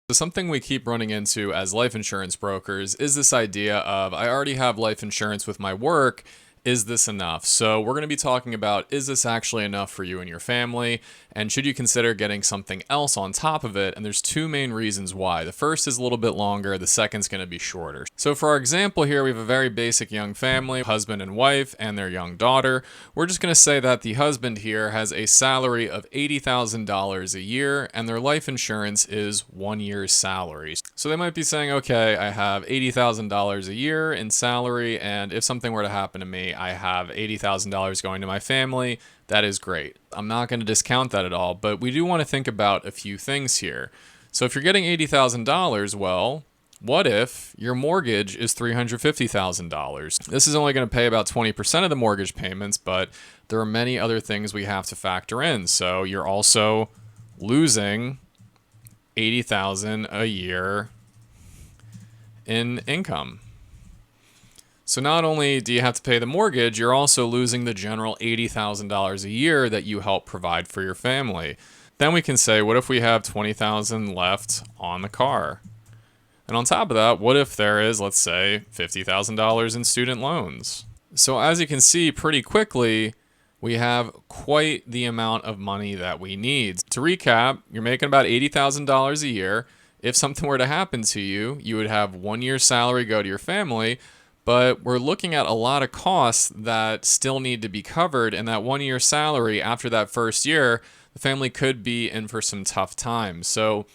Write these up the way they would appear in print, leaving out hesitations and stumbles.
So something we keep running into as life insurance brokers is this idea of, I already have life insurance with my work. Is this enough? So we're going to be talking about, is this actually enough for you and your family? And should you consider getting something else on top of it? And there's two main reasons why. The first is a little bit longer. The second's going to be shorter. So for our example here, we have a very basic young family, husband and wife, and their young daughter. We're just going to say that the husband here has a salary of $80,000 a year, and their life insurance is 1 year's salary. So they might be saying, okay, I have $80,000 a year in salary, and if something were to happen to me, I have $80,000 going to my family. That is great. I'm not going to discount that at all, but we do want to think about a few things here. So if you're getting $80,000, well, what if your mortgage is $350,000? This is only going to pay about 20% of the mortgage payments, but there are many other things we have to factor in. So you're also losing $80,000 a year in income. So not only do you have to pay the mortgage, you're also losing the general $80,000 a year that you help provide for your family. Then we can say, what if we have $20,000 left on the car? And on top of that, what if there is, let's say, $50,000 in student loans? So as you can see pretty quickly, we have quite the amount of money that we need. To recap, you're making about $80,000 a year. If something were to happen to you, you would have 1 year's salary go to your family, but we're looking at a lot of costs that still need to be covered, and that 1 year salary after that first year, the family could be in for some tough times. So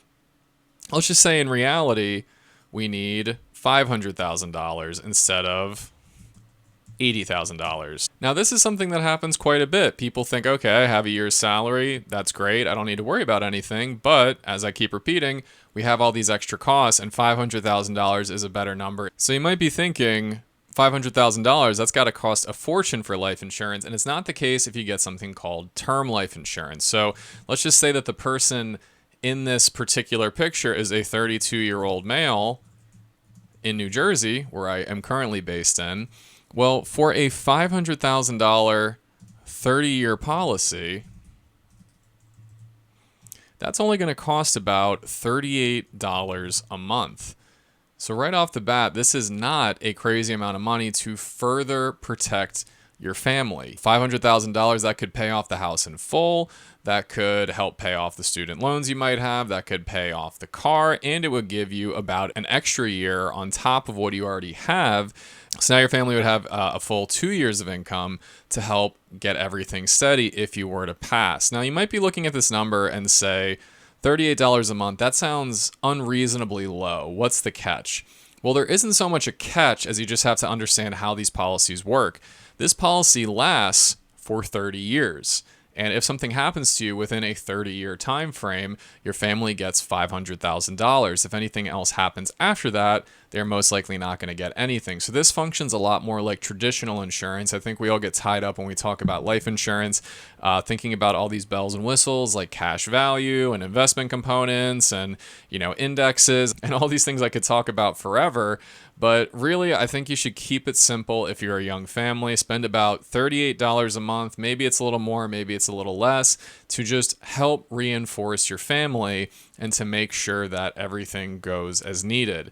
let's just say in reality, we need $500,000 instead of $80,000. Now, this is something that happens quite a bit. People think, okay, I have a year's salary. That's great. I don't need to worry about anything. But as I keep repeating, we have all these extra costs, and $500,000 is a better number. So you might be thinking, $500,000, that's got to cost a fortune for life insurance. And it's not the case if you get something called term life insurance. So let's just say that the person in this particular picture is a 32-year-old male in New Jersey, where I am currently based in. Well, for a $500,000 30-year policy, that's only going to cost about $38 a month. So right off the bat, this is not a crazy amount of money to further protect your family. $500,000, that could pay off the house in full, that could help pay off the student loans you might have, that could pay off the car, and it would give you about an extra year on top of what you already have. So now your family would have a full 2 years of income to help get everything steady if you were to pass. Now you might be looking at this number and say, $38 a month, that sounds unreasonably low. What's the catch? Well, there isn't so much a catch as you just have to understand how these policies work. This policy lasts for 30 years. And if something happens to you within a 30-year time frame, your family gets $500,000. If anything else happens after that, they're most likely not going to get anything. So this functions a lot more like traditional insurance. I think we all get tied up when we talk about life insurance, thinking about all these bells and whistles like cash value and investment components and, indexes and all these things I could talk about forever. But really, I think you should keep it simple if you're a young family. Spend about $38 a month. Maybe it's a little more, maybe it's a little less, to just help reinforce your family and to make sure that everything goes as needed.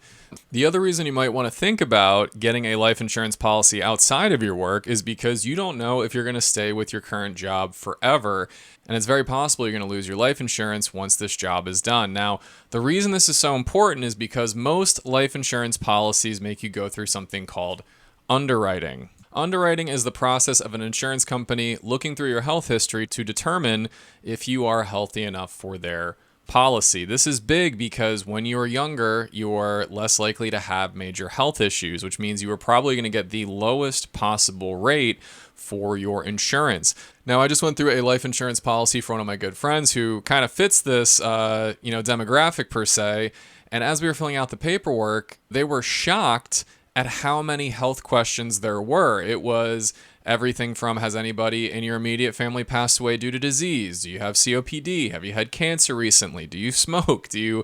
The other reason you might want to think about getting a life insurance policy outside of your work is because you don't know if you're going to stay with your current job forever. And it's very possible you're going to lose your life insurance once this job is done. Now, the reason this is so important is because most life insurance policies make you go through something called underwriting. Underwriting is the process of an insurance company looking through your health history to determine if you are healthy enough for their policy. This is big because when you are younger, you are less likely to have major health issues, which means you are probably going to get the lowest possible rate for your insurance. Now, I just went through a life insurance policy for one of my good friends who kind of fits this, demographic per se. And as we were filling out the paperwork, they were shocked at how many health questions there were. It was everything from, has anybody in your immediate family passed away due to disease? Do you have COPD? Have you had cancer recently? Do you smoke? Do you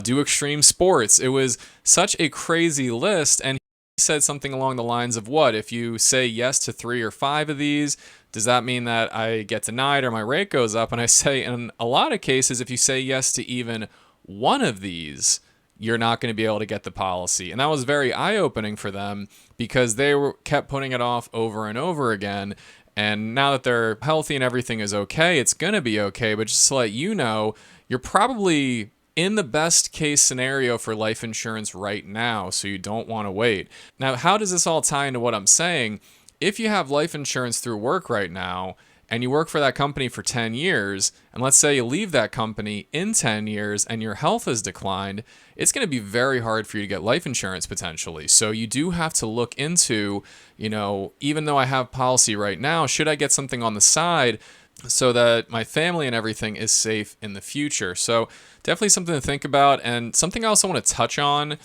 do extreme sports? It was such a crazy list. And he said something along the lines of, what, if you say yes to 3 or 5 of these, does that mean that I get denied or my rate goes up? And I say, in a lot of cases, if you say yes to even one of these, you're not going to be able to get the policy. And that was very eye-opening for them because they kept putting it off over and over again. And now that they're healthy and everything is okay, it's going to be okay. But just to let you know, you're probably in the best case scenario for life insurance right now, so you don't want to wait. Now, how does this all tie into what I'm saying? If you have life insurance through work right now, and you work for that company for 10 years, and let's say you leave that company in 10 years and your health has declined, it's going to be very hard for you to get life insurance potentially. So you do have to look into, even though I have policy right now, should I get something on the side so that my family and everything is safe in the future? So definitely something to think about. And something else I want to touch on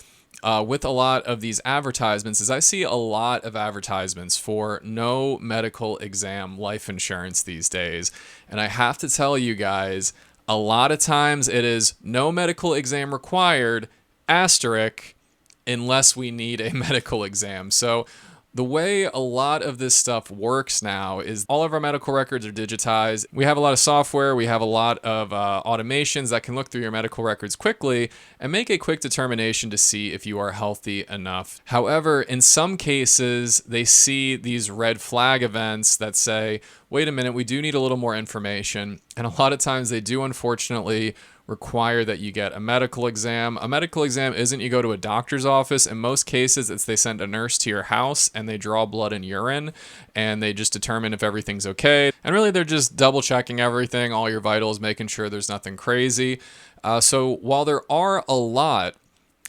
with a lot of these advertisements is I see a lot of advertisements for no medical exam life insurance these days. And I have to tell you guys, a lot of times it is no medical exam required, asterisk, unless we need a medical exam. So the way a lot of this stuff works now is all of our medical records are digitized. We have a lot of software. We have a lot of automations that can look through your medical records quickly and make a quick determination to see if you are healthy enough. However, in some cases, they see these red flag events that say, wait a minute, we do need a little more information. And a lot of times they do, unfortunately, require that you get a medical exam. A medical exam isn't you go to a doctor's office. In most cases, it's they send a nurse to your house and they draw blood and urine and they just determine if everything's okay. And really, they're just double checking everything, all your vitals, making sure there's nothing crazy. So while there are a lot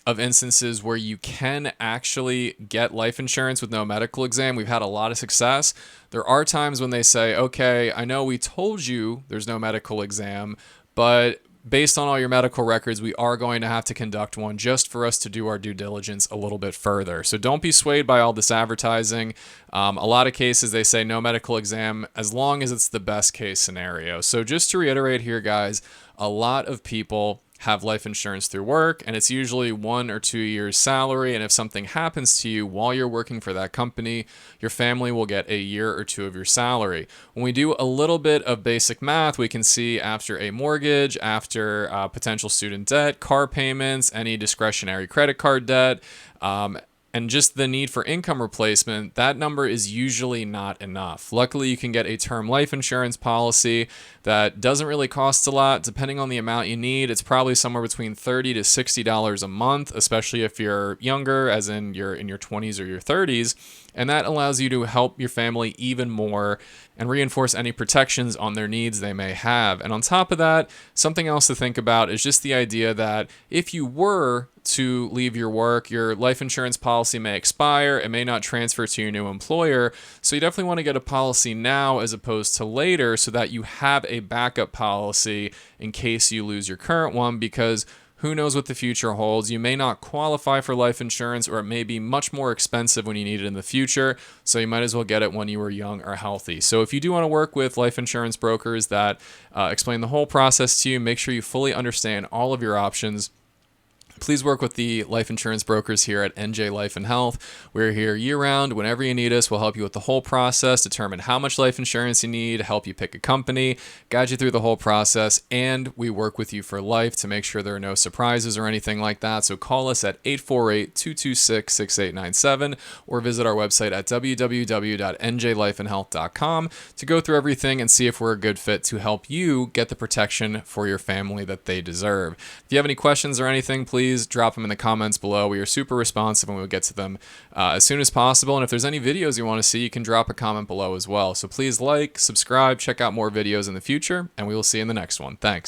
of instances where you can actually get life insurance with no medical exam, we've had a lot of success. There are times when they say, okay, I know we told you there's no medical exam, but based on all your medical records, we are going to have to conduct one just for us to do our due diligence a little bit further. So don't be swayed by all this advertising. A lot of cases, they say no medical exam as long as it's the best case scenario. So just to reiterate here, guys, a lot of people have life insurance through work, and it's usually 1 or 2 years salary. And if something happens to you while you're working for that company, your family will get a year or 2 of your salary. When we do a little bit of basic math, we can see after a mortgage, after potential student debt, car payments, any discretionary credit card debt, and just the need for income replacement, that number is usually not enough. Luckily, you can get a term life insurance policy that doesn't really cost a lot. Depending on the amount you need, it's probably somewhere between $30 to $60 a month, especially if you're younger, as in you're in your 20s or your 30s. And that allows you to help your family even more and reinforce any protections on their needs they may have. And on top of that, something else to think about is just the idea that if you were to leave your work, your life insurance policy may expire. It may not transfer to your new employer. So you definitely want to get a policy now as opposed to later so that you have a backup policy in case you lose your current one, because who knows what the future holds. You may not qualify for life insurance, or it may be much more expensive when you need it in the future. So you might as well get it when you were young or healthy. So if you do want to work with life insurance brokers that explain the whole process to you, make sure you fully understand all of your options. Please work with the life insurance brokers here at NJ Life and Health. We're here year-round. Whenever you need us, we'll help you with the whole process, determine how much life insurance you need, help you pick a company, guide you through the whole process, and we work with you for life to make sure there are no surprises or anything like that. So call us at 848-226-6897 or visit our website at www.njlifeandhealth.com to go through everything and see if we're a good fit to help you get the protection for your family that they deserve. If you have any questions or anything, please drop them in the comments below. We are super responsive and we'll get to them as soon as possible. And if there's any videos you want to see, you can drop a comment below as well. So please like, subscribe, check out more videos in the future, and we will see you in the next one. Thanks.